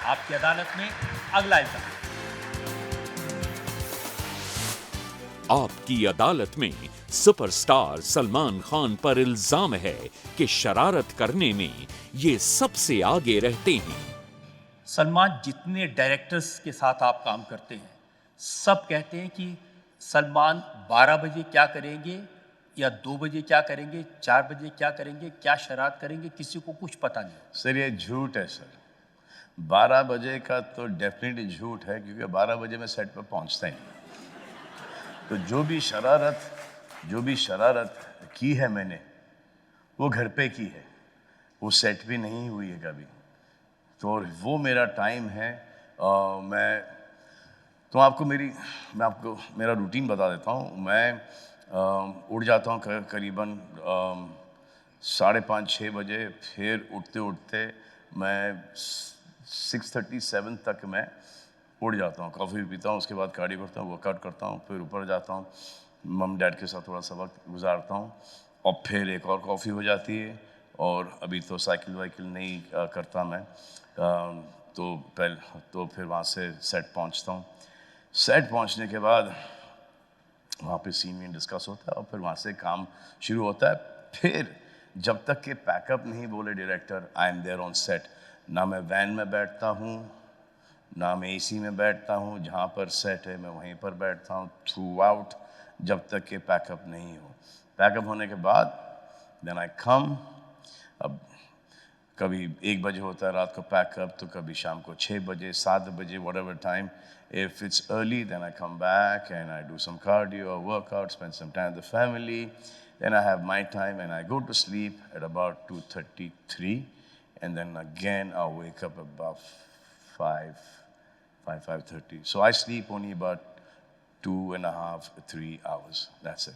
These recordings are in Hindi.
आपकी अदालत में अगला इल्जाम। आपकी अदालत में सुपरस्टार सलमान खान पर इल्जाम है कि शरारत करने में ये सबसे आगे रहते हैं। सलमान, जितने डायरेक्टर्स के साथ आप काम करते हैं, सब कहते हैं कि सलमान 12 बजे क्या करेंगे या 2 बजे क्या करेंगे, 4 बजे क्या करेंगे, क्या शरारत करेंगे, किसी को कुछ पता नहीं। सर ये झूठ है सर। 12 बजे का तो डेफिनेटली झूठ है, क्योंकि 12 बजे मैं सेट पर पहुंचता ही नहीं। तो जो भी शरारत की है मैंने, वो घर पे की है, वो सेट भी नहीं हुई है कभी। तो वो मेरा टाइम है। मैं आपको मेरा रूटीन बता देता हूँ। मैं उठ जाता हूँ करीबन 5:30-6 बजे। फिर उठते उठते मैं 6:37 तक मैं उठ जाता हूँ, कॉफ़ी पीता हूँ, उसके बाद कार्डियो करता हूँ, वर्कआउट करता हूँ, फिर ऊपर जाता हूँ, मम डैड के साथ थोड़ा सा वक्त गुजारता हूँ, और फिर एक और कॉफ़ी हो जाती है। और अभी तो साइकिल वाइकिल नहीं करता मैं। तो फिर वहाँ से सेट पहुँचता हूँ। सेट पहुँचने के बाद वहाँ पे सीन में डिस्कस होता है, और फिर वहाँ से काम शुरू होता है। फिर जब तक कि पैकअप नहीं बोले director, I am there on set. ना मैं वैन में बैठता हूँ, ना मैं एसी में बैठता हूँ, जहाँ पर सेट है मैं वहीं पर बैठता हूँ थ्रू आउट, जब तक कि पैकअप नहीं हो। पैकअप होने के बाद देन आई कम। अब कभी 1 बजे होता है रात को पैकअप, तो कभी शाम को 6 बजे, 7 बजे, whatever time. If it's early, then I come back and I do some cardio or workout, spend some time with the family. Then I have my time and I go to sleep at about 2:33. And then again, I'll wake up about 5:30. So I sleep only about 2.5, 3 hours. That's it.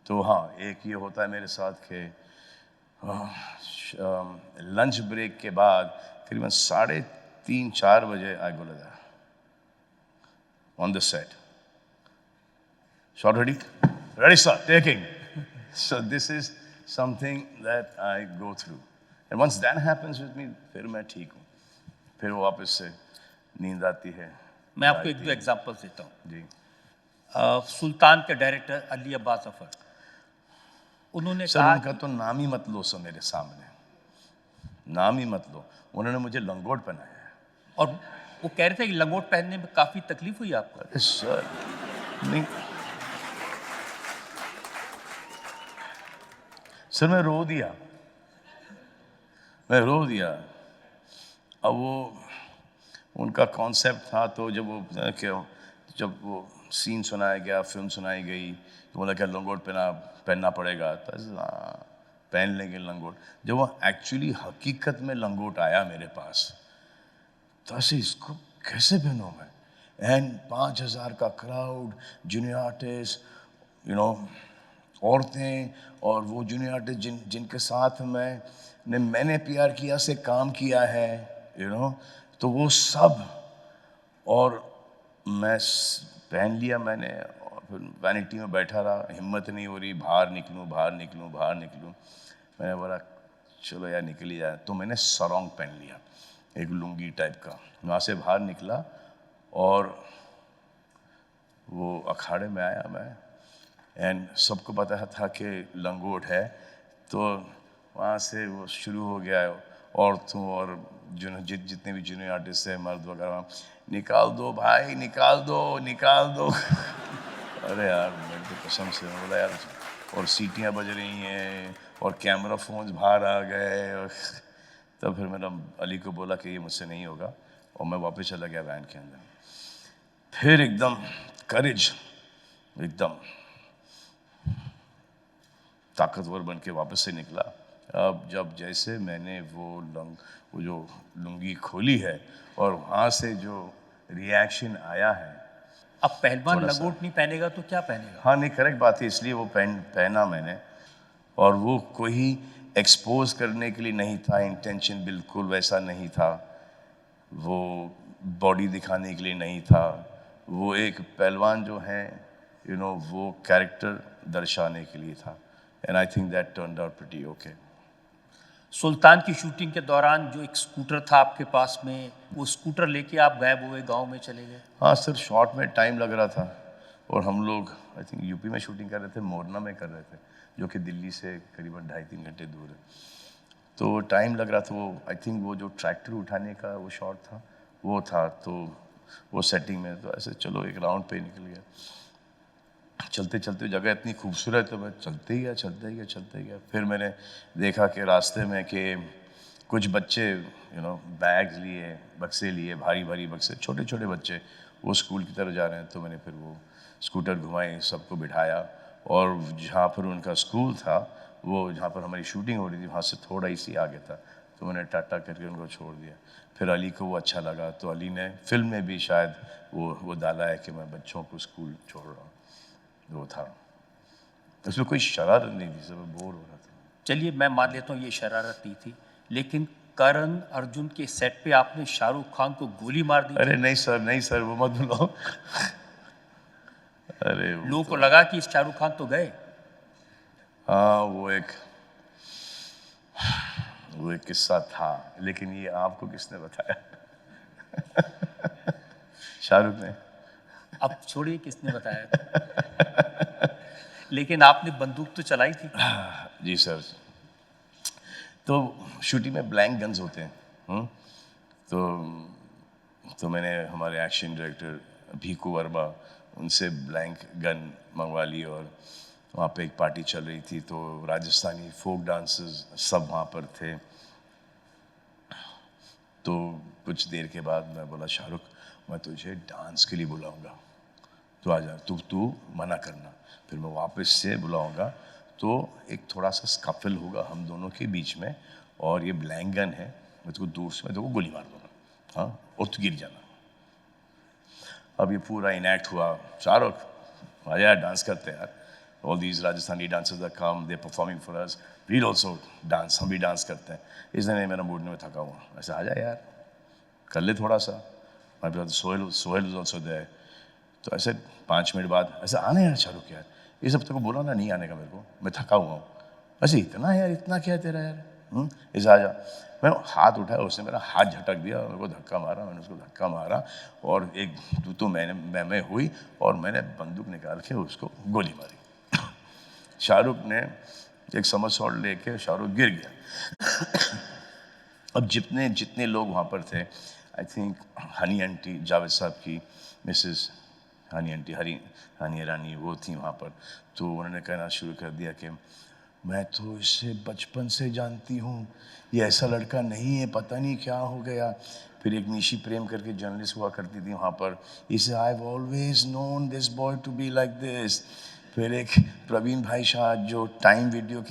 तो हाँ, एक ये होता है मेरे साथ कि लंच ब्रेक के बाद करीबन 3:30-4 बजे आई गो लगा on the set. Shot ready sir, taking. So this is something that I go through, and once that happens with me, फिर मैं ठीक हूँ, फिर वापस से नींद आती है। मैं आपको एक दो एग्जांपल देता हूँ। जी। सुल्तान के डायरेक्टर अली अब्बास जफर, उन्होंने सर कहा उनका तो नाम ही मत लो सर, मेरे सामने नाम ही मत लो। उन्होंने मुझे लंगोट पहनाया है। और वो कह रहे थे कि लंगोट पहनने में काफी तकलीफ हुई आपको। अरे सर नहीं सर, मैं रो दिया। अब वो उनका कॉन्सेप्ट था, तो जब वो सीन सुनाया गया, फिल्म सुनाई गई, तो बोला क्या लंगोट पहनना पड़ेगा। तो पहन लेंगे लंगोट। जब वो एक्चुअली हकीकत में लंगोट आया मेरे पास, तो ऐसे इसको कैसे पहनूं मैं। एंड 5,000 का क्राउड, जूनियर आर्टिस्ट, औरतें, और वो जूनियर आर्टिस्ट जिनके साथ मैंने प्यार किया से काम किया है, तो वो सब। और मैं पहन लिया मैंने, और फिर वैनिटी में बैठा रहा, हिम्मत नहीं हो रही बाहर निकलूं। मैंने बोला चलो यार निकल ही जाए, तो मैंने सरोंग पहन लिया, एक लुंगी टाइप का। वहाँ से बाहर निकला और वो अखाड़े में आया मैं, एंड सबको पता था कि लंगोट है। तो वहाँ से वो शुरू हो गया, औरतों और जितने भी जूनियर आर्टिस्ट हैं, मर्द वगैरह, निकाल दो भाई, निकाल दो। अरे यार मेरे को कसम से, मैं बोला यार, और सीटियाँ बज रही हैं और कैमरा फोन्स बाहर आ गए। तब फिर मैंने अली को बोला कि ये मुझसे नहीं होगा, और मैं वापस चला गया वैन के अंदर। फिर एकदम करेज, एकदम ताकतवर बन के वापस से निकला। अब जब जैसे मैंने वो जो लुंगी खोली है, और वहाँ से जो रिएक्शन आया है। अब पहलवान लंगोट नहीं पहनेगा तो क्या पहनेगा। हाँ नहीं, करेक्ट बात है, इसलिए वो पहना मैंने। और वो कोई एक्सपोज करने के लिए नहीं था, इंटेंशन बिल्कुल वैसा नहीं था, वो बॉडी दिखाने के लिए नहीं था। वो एक पहलवान जो है, वो कैरेक्टर दर्शाने के लिए था। And I think that turned out pretty okay. Sultan की शूटिंग के दौरान जो एक स्कूटर था आपके पास में, वो स्कूटर लेके आप गायब हुए, गाँव में चले गए। हाँ सर, शॉट में टाइम लग रहा था और हम लोग आई थिंक यूपी में शूटिंग कर रहे थे, मोरना में कर रहे थे, जो कि दिल्ली से करीबन 2.5-3 घंटे दूर है। तो टाइम लग रहा था, वो आई थिंक वो जो ट्रैक्टर उठाने का वो शॉट था वो था, तो वो सेटिंग में तो ऐसे चलो एक राउंड पे निकल गया। चलते चलते जगह इतनी खूबसूरत है, मैं चलते ही गया। फिर मैंने देखा कि रास्ते में कि कुछ बच्चे बैग्स लिए, बक्से लिए, भारी भारी बक्से, छोटे छोटे बच्चे, वो स्कूल की तरफ जा रहे हैं। तो मैंने फिर वो स्कूटर घुमाई, सबको बिठाया और जहाँ पर उनका स्कूल था, वो जहाँ पर हमारी शूटिंग हो रही थी, वहाँ से थोड़ा ही सी आगे था। तो मैंने टाटा करके उनको छोड़ दिया। फिर अली को वो अच्छा लगा, तो अली ने फिल्म में भी शायद वो डाला है कि मैं बच्चों को स्कूल छोड़ रहा हूँ। वो था, उसमें कोई शरारत नहीं थी, सब बोर हो रहा था। चलिए मैं मान लेता हूँ ये शरारत नहीं थी, लेकिन करण अर्जुन के सेट पे आपने शाहरुख खान को गोली मार दी थी। अरे नहीं सर, वो मत बुलाओ। अरे लोगों को लगा कि शाहरुख खान तो गए। हाँ, वो एक किस्सा था, लेकिन ये आपको किसने बताया? शाहरुख ने। अब छोड़िए किसने बताया था। लेकिन आपने बंदूक तो चलाई थी। जी सर। तो शूटिंग में ब्लैंक गन्स होते हैं। तो मैंने हमारे एक्शन डायरेक्टर भीकू वर्मा, उनसे ब्लैंक गन मंगवा ली और वहाँ पे एक पार्टी चल रही थी, तो राजस्थानी फोक डांसर्स सब वहाँ पर थे। तो कुछ देर के बाद मैं बोला, शाहरुख मैं तुझे डांस के लिए बुलाऊंगा, तू आ जा, तू मना करना, फिर मैं वापस से बुलाऊंगा, तो एक थोड़ा सा स्कफल होगा हम दोनों के बीच में, और ये ब्लैंक गन है, मैं तुझको दूर से मैं तुझको गोली मार दूंगा, हाँ, और तू गिर जाना। अब ये पूरा इनैक्ट हुआ। शाहरुख आ जा, डांस करते हैं यार, all these Rajasthani dancers are come, they performing for us, we also dance, हम भी डांस करते हैं। इस दिन मेरा मूड में थका हुआ, ऐसे आ जा यार, कर ले थोड़ा सा। My brother Sohail is also there. तो ऐसे 5 मिनट बाद ऐसे आना यार शाहरुख यार, ये सब तेरे को बोला ना नहीं आने का, मेरे को, मैं थका हुआ हूँ। ऐसे इतना यार, इतना क्या है तेरा यार, ऐसे आ जा। मैं हाथ उठाया, उसने मेरा हाथ झटक दिया, मेरे को धक्का मारा, मैंने उसको धक्का मारा, और एक तो मैं हुई, और मैंने बंदूक निकाल के उसको गोली मारी। शाहरुख ने एक समरसॉल्ट लेके शाहरुख गिर गया। अब जितने लोग वहाँ पर थे, I think Honey aunty, Javed साहब की मिसेस हनी आंटी, हनी ईरानी, वो थी वहाँ पर। तो उन्होंने कहना शुरू कर दिया कि मैं तो इसे बचपन से जानती हूँ, ये ऐसा लड़का नहीं है, पता नहीं क्या हो गया। फिर एक निशी प्रेम करके जर्नलिस्ट हुआ करती थी वहाँ पर, इसे I have always known this boy to be like this. फिर एक प्रवीण भाई शाह, जो टाइम वीडियो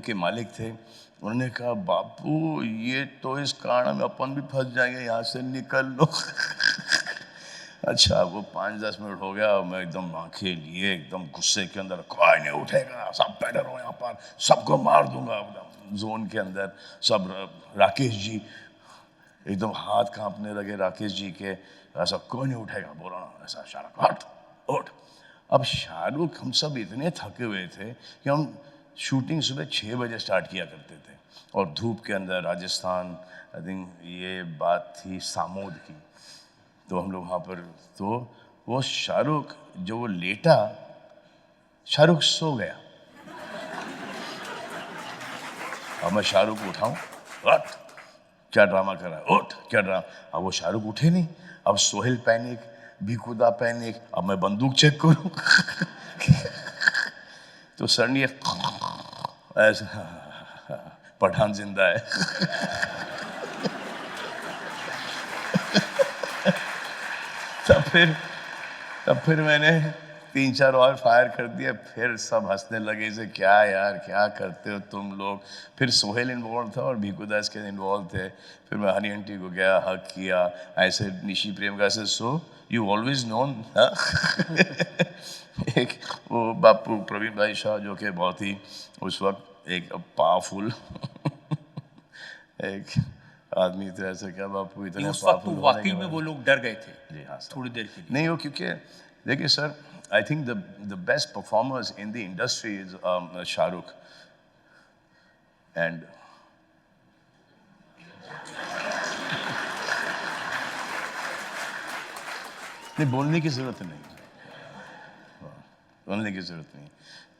के मालिक थे, उन्होंने कहा, बापू ये तो इस कारण में अपन भी फंस जाएंगे, यहाँ से निकल लो। अच्छा, वो 5-10 मिनट हो गया, मैं एकदम आंखें लिए, एकदम गुस्से के अंदर, कोई नहीं उठेगा, सब बैठे रहो यहाँ पर, सबको मार दूंगा, एकदम जोन के अंदर सब। राकेश जी एकदम हाथ कांपने लगे, राकेश जी के, ऐसा कोई नहीं उठेगा, बोला ना ऐसा, शाहरुख हट उठ। अब शाहरुख, हम सब इतने थके हुए थे कि हम शूटिंग सुबह 6 बजे स्टार्ट किया करते थे, और धूप के अंदर, राजस्थान, आई थिंक ये बात थी सामोद की। तो हम लोग वहाँ पर, तो वो शाहरुख जो वो लेटा, शाहरुख सो गया। अब मैं शाहरुख को उठाऊं, उठ, क्या ड्रामा कर रहा है, उठ, क्या ड्रामा। अब वो शाहरुख उठे नहीं। अब सोहेल पैनिक, भीखुदा पैनिक, अब मैं बंदूक चेक करूं। तो सडनली ऐसा, पठान जिंदा है। तब फिर मैंने 3-4 और फायर कर दिया। फिर सब हंसने लगे, से क्या यार, क्या करते हो तुम लोग। फिर सोहेल इन्वॉल्व था और भीखुदास के इन्वॉल्व थे। फिर मैं हनी आंटी को गया, हक किया, ऐसे निशी प्रेम का ऐसे, सो यू ऑलवेज नोन। एक वो बापू प्रवीण भाई शाह, जो कि बहुत ही उस वक्त एक पावरफुल एक आदमी थे। ऐसे क्या बापू नहीं, इतने उस वक्त तो पावरफुल होने वाकई के में बाद। वो लोग डर गए थे जी हाँ सर। थोड़ी देर के लिए। नहीं हो, क्योंकि देखिए sir, I think the best performers in the industry is Shahrukh. And नहीं, बोलने की ज़रूरत नहीं, बोलने की ज़रूरत नहीं।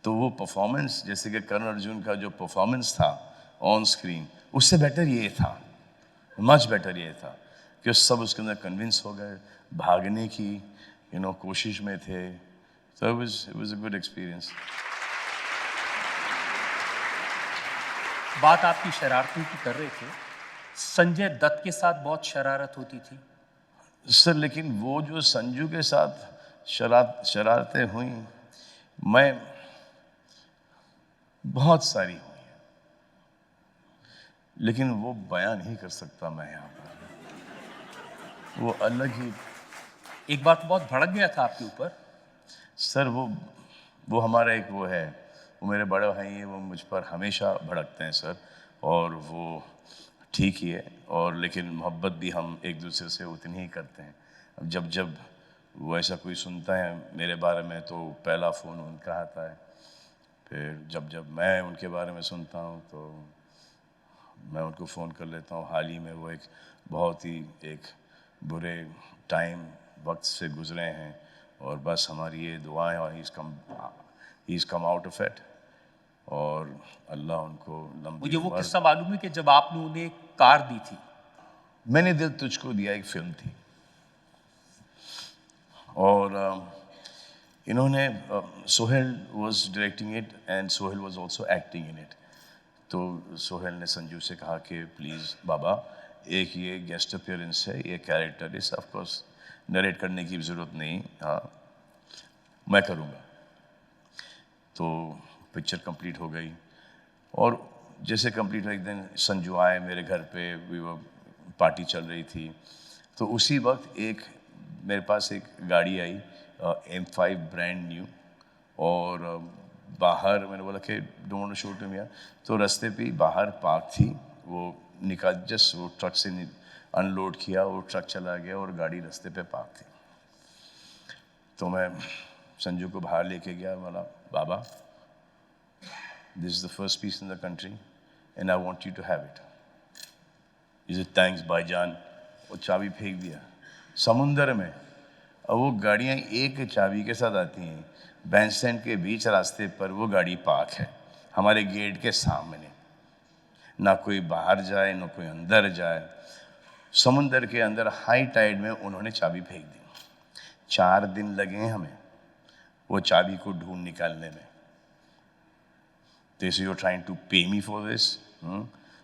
तो वो परफॉर्मेंस, जैसे कि करण अर्जुन का जो परफॉर्मेंस था ऑन स्क्रीन, उससे बेटर ये था, मच बेटर ये था कि सब उसके अंदर कन्विंस हो गए, भागने की कोशिश में थे। तो it was a good experience. बात आपकी शरारतों की कर रहे थे, संजय दत्त के साथ बहुत शरारत होती थी। सर लेकिन वो जो संजू के साथ शरारतें हुई, मैं बहुत सारी हुई, लेकिन वो बयान नहीं कर सकता मैं यहाँ पर। वो अलग ही, एक बार तो बहुत भड़क गया था आपके ऊपर। सर वो हमारा एक वो है, वो मेरे बड़े भाई हैं, वो मुझ पर हमेशा भड़कते हैं सर, और वो ठीक ही है। और लेकिन मोहब्बत भी हम एक दूसरे से उतनी ही करते हैं। अब जब जब वो ऐसा कोई सुनता है मेरे बारे में तो पहला फ़ोन उनका आता है, फिर जब जब मैं उनके बारे में सुनता हूँ तो मैं उनको फ़ोन कर लेता हूँ। हाल ही में वो एक बहुत ही एक बुरे वक्त से गुज़रे हैं, और बस हमारी ये दुआएं, और he is come out of it, और अल्लाह उनको लंबी मुझे वो उम्र। किस्सा मालूम है कि जब आपने उन्हें एक कार दी थी। मैंने दिल तुझको दिया एक फिल्म थी, और इन्होंने Sohail was directing it and Sohail was also acting in it. तो सोहेल ने संजू से कहा कि प्लीज़ बाबा, एक ये गेस्ट अपीयरेंस है, ये कैरेक्टर इस, ऑफ कोर्स नरेट करने की ज़रूरत नहीं, हाँ मैं करूँगा। तो पिक्चर कंप्लीट हो गई, और जैसे कंप्लीट हुआ एक दिन संजू आए मेरे घर पे, वो पार्टी चल रही थी, तो उसी वक्त एक मेरे पास एक गाड़ी आई M5 ब्रांड न्यू, और बाहर मैंने बोला कि डोंट शूट मी, तो रास्ते पे ही बाहर पार्क थी, वो निकाल जस्ट वो ट्रक से अनलोड किया, वो ट्रक चला गया और गाड़ी रास्ते पे पार्क थी। तो मैं संजू को बाहर लेके गया, बोला बाबा this is the first piece in the country and I want you to have it. Is it thanks भाईजान। वो चाबी फेंक दिया समुंदर में। और वो गाड़ियाँ एक चाबी के साथ आती हैं, बैंड स्टैंड के बीच रास्ते पर वो गाड़ी पार्क है हमारे गेट के सामने, ना कोई बाहर जाए ना कोई अंदर जाए। समुंदर के अंदर हाई टाइड में उन्होंने चाबी फेंक दी। 4 दिन लगे हमें वो चाबी को ढूंढ निकालने में। This you're trying to pay me for this?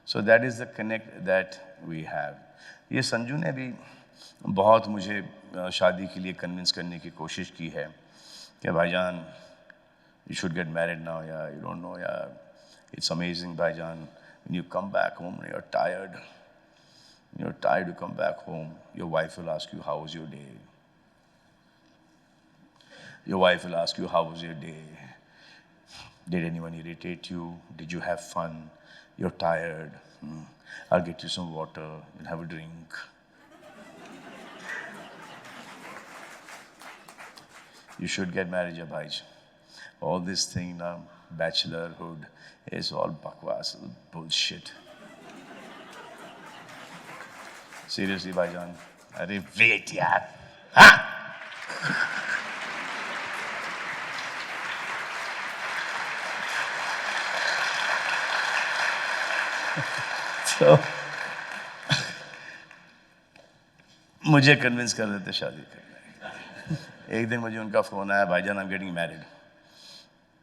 So that is the connect that we have. ये संजू ने भी बहुत मुझे शादी के लिए कन्विंस करने की कोशिश की है कि भाईजान you should get married now, yeah, you don't know, yeah, it's amazing भाईजान, when you come back home and you're tired, you come back home, your wife will ask you how was your day, your wife will ask you how was your day, did anyone irritate you, did you have fun, you're tired, I'll get you some water, you'll have a drink. You should get married, ya bhai. All this thing now, bachelorhood, is all bakwas, bullshit. Seriously, bhaijan. Arey wait, yaar. Ha? So, मुझे कन्विंस कर देते शादी करने। एक दिन मुझे उनका फोन आया, भाईजान I am getting married.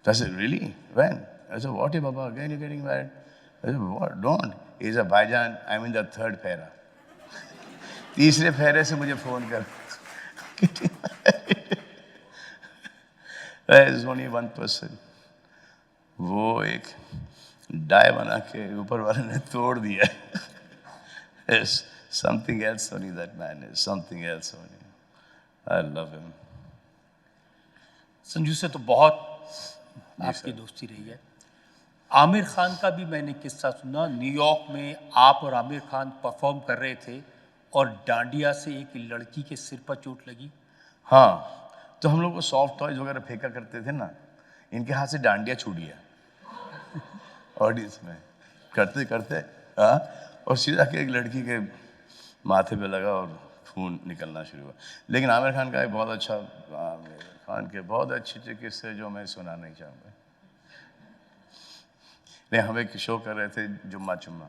I said, really? When? I said, what, Baba? Again you're getting married? I said, what? Don't. He said, भाईजान, I'm in the 3rd फेरा। तीसरे फेरे से मुझे फोन कर। There is only one person. वो एक डाय बना के ऊपर वाले ने तोड़ दिया। There's something else only, that man is something else only. I love him. Sanju से तो बहुत आपकी दोस्ती रही है। आमिर खान का भी मैंने किस्सा सुना, न्यूयॉर्क में आप और आमिर खान परफॉर्म कर रहे थे और डांडिया से एक लड़की के सिर पर चोट लगी। हाँ, तो हम लोग को सॉफ्ट टॉयज वगैरह फेंका करते थे ना, इनके हाथ से डांडिया छूट गया ऑडियंस में। करते करते हाँ, और सीधा के एक लड़की के माथे पे लगा और खून निकलना शुरू हुआ। लेकिन आमिर खान का एक बहुत अच्छा, आमिर खान के बहुत अच्छे किस्से जो मैं सुना नहीं चाहूँगा। नहीं, हम एक शो कर रहे थे जुम्मा चुम्मा,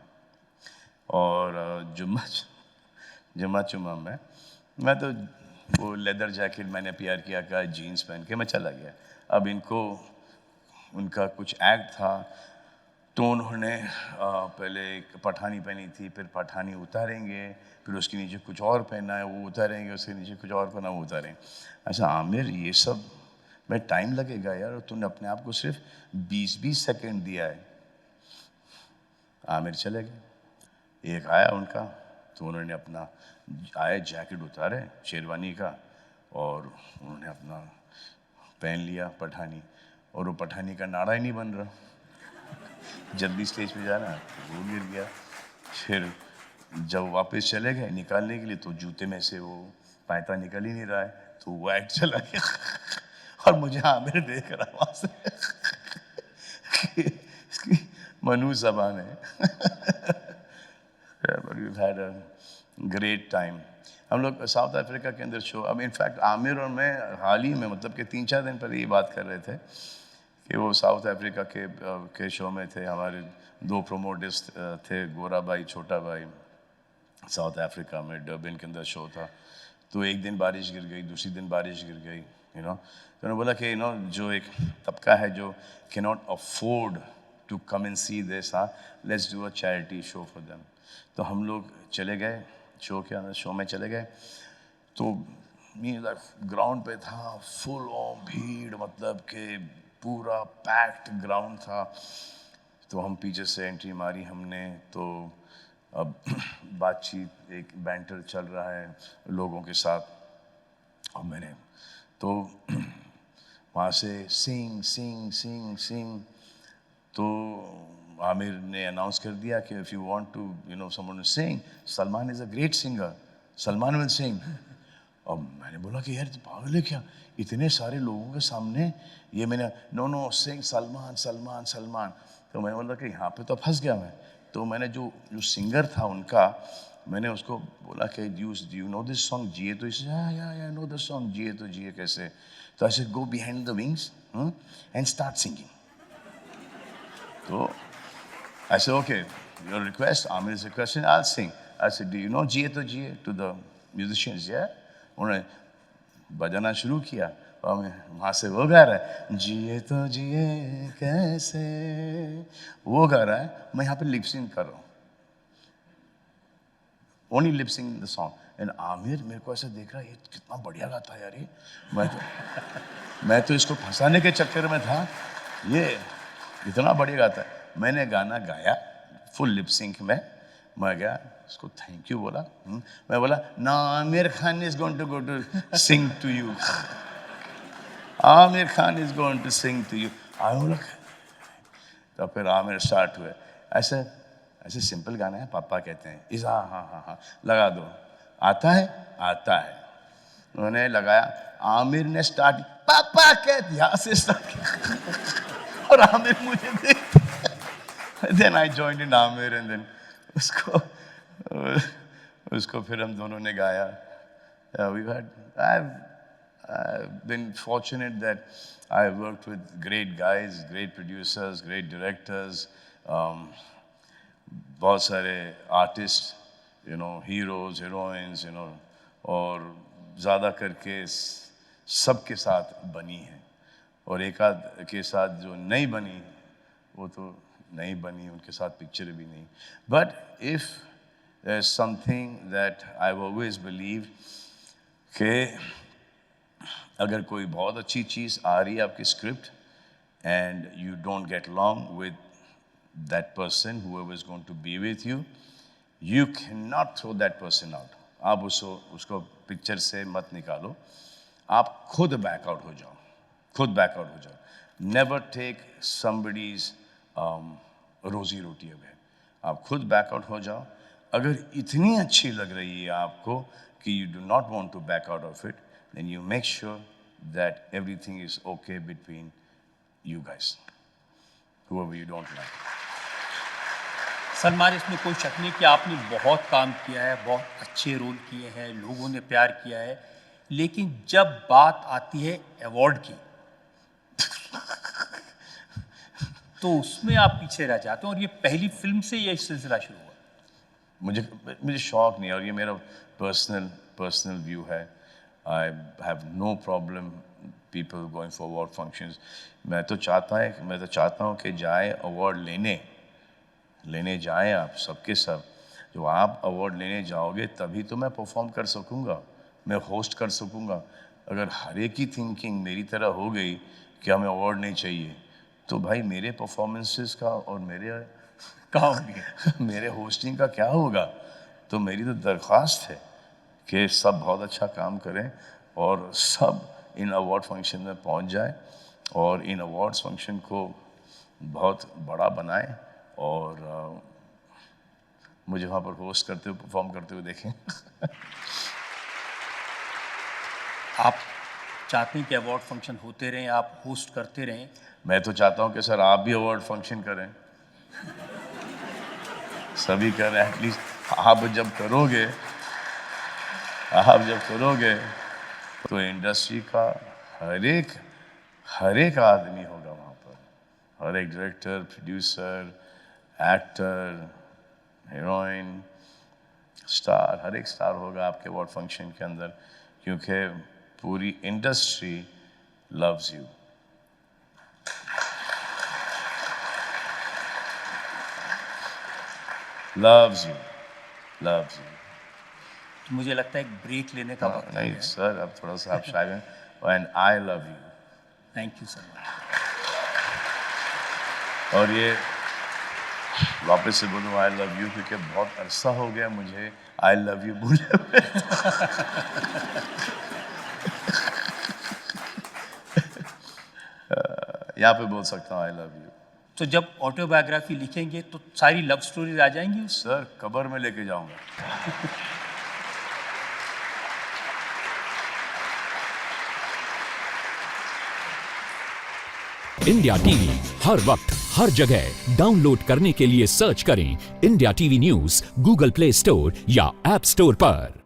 और जुम्मा चुम्मा में मैं तो वो लेदर जैकेट मैंने प्यार किया का जीन्स पहन के मैं चला गया। अब इनको उनका कुछ एक्ट था, तो उन्होंने पहले एक पठानी पहनी थी, फिर पठानी उतारेंगे, फिर उसके नीचे कुछ और पहना है वो उतारेंगे, उसके नीचे कुछ और पहना वो उतारेंगे। अच्छा आमिर, ये सब में टाइम लगेगा यार, और तूने अपने आप को सिर्फ 20-20 सेकंड दिया है। आमिर चले गए। एक आया उनका, तो उन्होंने अपना आए जैकेट उतारे शेरवानी का, और उन्होंने अपना पहन लिया पठानी, और वो पठानी का नाड़ा ही नहीं बन रहा। जल्दी स्टेज पे जाना, वो गिर गया। फिर जब वापस चले गए निकालने के लिए, तो जूते में से वो पैंता निकल ही नहीं रहा है, तो वो एक्ट चला गया। और मुझे आमिर देख रहा वहां से कि इसकी मनु जबान है। But we've had a great time. हम लोग साउथ अफ्रीका के अंदर शो, अब इनफैक्ट आमिर और मैं हाल ही में, मतलब कि 3-4 दिन पहले ये बात कर रहे थे कि वो साउथ अफ्रीका के शो में थे। हमारे 2 प्रोमोटर्स थे, गोरा भाई, छोटा भाई। साउथ अफ्रीका में डर्बन के अंदर शो था, तो एक दिन बारिश गिर गई, दूसरी दिन बारिश गिर गई, तो उन्होंने बोला कि जो एक तबका है जो can not afford to come and see this, let's do a charity show for them. तो हम लोग चले गए शो में चले गए, तो ग्राउंड पे था फुल ऑन भीड़, मतलब कि पूरा पैक्ड ग्राउंड था। तो हम पीछे से एंट्री मारी हमने, तो अब बातचीत, एक बैंटर चल रहा है लोगों के साथ, और मैंने तो वहाँ से सिंग सिंग सिंग सिंग, तो आमिर ने अनाउंस कर दिया कि if you want to someone to sing, Salman is a great singer, Salman will sing. और मैंने बोला कि यार पागल है क्या, इतने सारे लोगों के सामने ये मैंने नो सिंग सलमान सलमान सलमान। तो मैंने बोला कि यहाँ पे तो फंस गया मैं। तो मैंने जो सिंगर था उनका, मैंने उसको बोला कि यू नो दिस सॉन्ग जिए तो, इसे या नो दिस सॉन्ग जिए तो जिए कैसे। तो ऐसे go behind the wings and start singing. तो I said, okay, your request, Amir's request, and I'll sing. I said, do you know Jiye to Jiye to the musicians? Yeah? उन्होंने बजाना शुरू किया, और मैं वहाँ से वो गा रहा है, जिए तो जिए कैसे, वो गा रहा है, मैं यहाँ पे लिप सिंग कर रहा हूँ, only lip sing the song. And Aamir मेरे को ऐसे देख रहा है, ये कितना बढ़िया गाता है यार ये, मैं तो इसको फंसाने के चक्कर में था, ये इतना बढ़िया गाता है। मैंने गाना गाया फुल लिप सिंक में, मैं गया उसको थैंक यू बोला, मैं बोला ना Aamir Khan is going to go to sing to you, Aamir Khan is going to sing to you. I बोला, तो फिर आमिर स्टार्ट हुए, ऐसे सिंपल गाना है, पापा कहते हैं इस, हाँ लगा दो, आता है। उन्होंने लगाया, आमिर ने स्टार्ट, पापा कहते, यहाँ से स्टार्ट किया, और आमिर मुझे देखता। Then I joined in Amir, and then उसको फिर हम दोनों ने गाया। I've been fortunate that I've worked with great guys, great producers, great directors, बहुत सारे आर्टिस्ट, heroes, heroines, और ज़्यादा करके सबके साथ बनी है, और एक आध के साथ जो नहीं बनी वो तो नहीं बनी, उनके साथ पिक्चर भी नहीं। But if there is something that I always believe कि अगर कोई बहुत अच्छी चीज़ आ रही है आपकी script, and you don't get along with that person whoever is going to be with you, you can not throw that person out. आप उसको पिक्चर से मत निकालो, आप खुद बैक आउट हो जाओ, नेवर टेक समबडीज रोजी रोटी अवे, आप खुद बैकआउट हो जाओ। अगर इतनी अच्छी लग रही है आपको कि you do not want to back out of it, then you make sure that everything is okay between you guys, whoever you don't like. Salman, इसमें कोई शक नहीं कि आपने बहुत काम किया है, बहुत अच्छे रोल किए हैं, लोगों ने प्यार किया है, लेकिन जब बात आती है अवार्ड की तो उसमें आप पीछे रह जाते हो, और ये पहली फिल्म से ये सिलसिला शुरू हुआ। मुझे शौक नहीं है, और ये मेरा पर्सनल व्यू है। I have no problem people going for award functions. मैं तो चाहता हूँ कि जाए अवार्ड लेने जाएं आप सबके सब। जो आप अवार्ड लेने जाओगे तभी तो मैं परफॉर्म कर सकूँगा, मैं होस्ट कर सकूँगा। अगर हर एक की थिंकिंग मेरी तरह हो गई कि हमें अवार्ड नहीं चाहिए, तो भाई मेरे परफॉर्मेंसेस का और मेरे होस्टिंग का क्या होगा? तो मेरी तो दरख्वास्त है कि सब बहुत अच्छा काम करें और सब इन अवार्ड फंक्शन में पहुंच जाएं और इन अवार्ड्स फंक्शन को बहुत बड़ा बनाएं, और मुझे वहाँ पर होस्ट करते हुए परफॉर्म करते हुए देखें। आप चाहते हैं कि अवार्ड फंक्शन होते रहें, आप होस्ट करते रहें। मैं तो चाहता हूँ कि सर आप भी अवार्ड फंक्शन करें, सभी करें। एटलीस्ट आप जब करोगे तो इंडस्ट्री का हर एक आदमी होगा वहाँ पर, हर एक director, producer, actor, heroine, star, हर एक स्टार होगा आपके अवार्ड फंक्शन के अंदर, क्योंकि पूरी industry loves you. loves you. तो मुझे लगता है एक ब्रेक लेने का वक्त नहीं सर, अब थोड़ा सा आप शायद and I love you. Thank you sir. और ये वापस से बोलूँ आई लव यू, क्योंकि बहुत अरसा हो गया मुझे आई लव यू बोले हुए। यहाँ पे बोल सकता हूँ आई लव यू। तो जब ऑटोबायोग्राफी लिखेंगे तो सारी लव स्टोरीज आ जाएंगी? सर कब्र में लेके जाऊंगा। इंडिया टीवी हर वक्त हर जगह डाउनलोड करने के लिए सर्च करें India TV news Google play store या ऐप स्टोर पर।